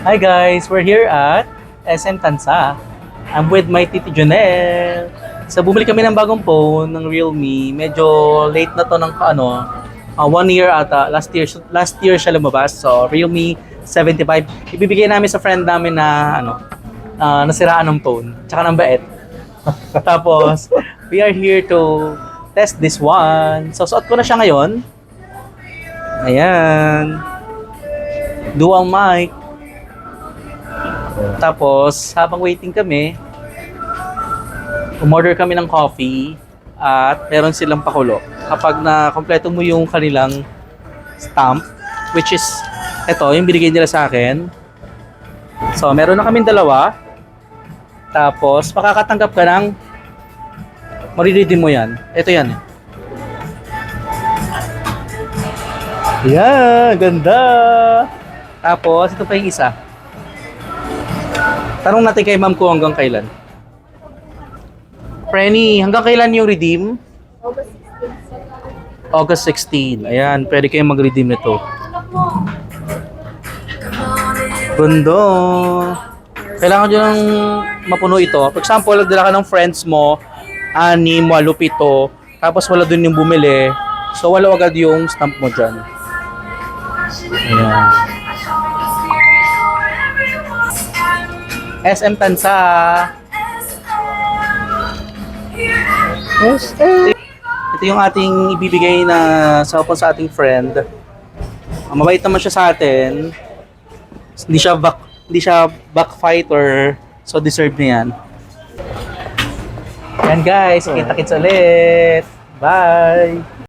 Hi guys, we're here at SM Tansa. I'm with my Titi Jonel. So bumili kami ng bagong phone ng Realme. Medyo late na to ng 1 year ata. Last year siya lumabas. So Realme 75. Ibibigay namin sa friend namin na nasiraan ng phone. Tsaka ng bait. Tapos we are here to test this one. So suot ko na siya ngayon. Ayan. Dual mic. Tapos, habang waiting kami, umorder kami ng coffee at meron silang pakulo. Kapag na-kompleto mo yung kanilang stamp, which is, ito, yung binigay nila sa akin. So, meron na kaming dalawa. Tapos, makakatanggap ka ng, mariredeem mo yan. Ito yan. Yan, ganda! Tapos, ito pa yung isa. Tanong natin kay ma'am ko hanggang kailan. Frenny, hanggang kailan yung redeem? August 16. Ayan, pwede kayong mag-redeem nito. Ganda. Kailangan nyo nang mapuno ito. For example, nagdala ka ng friends mo, 6, 8, tapos wala dun yung bumili. So, wala agad yung stamp mo dyan. Ayan. SM Tansa. Ito yung ating ibibigay na cellphone sa ating friend. Mabait naman siya sa atin. Hindi siya backfighter. So deserve niya yan. Yan guys, kita-kits ulit. Bye!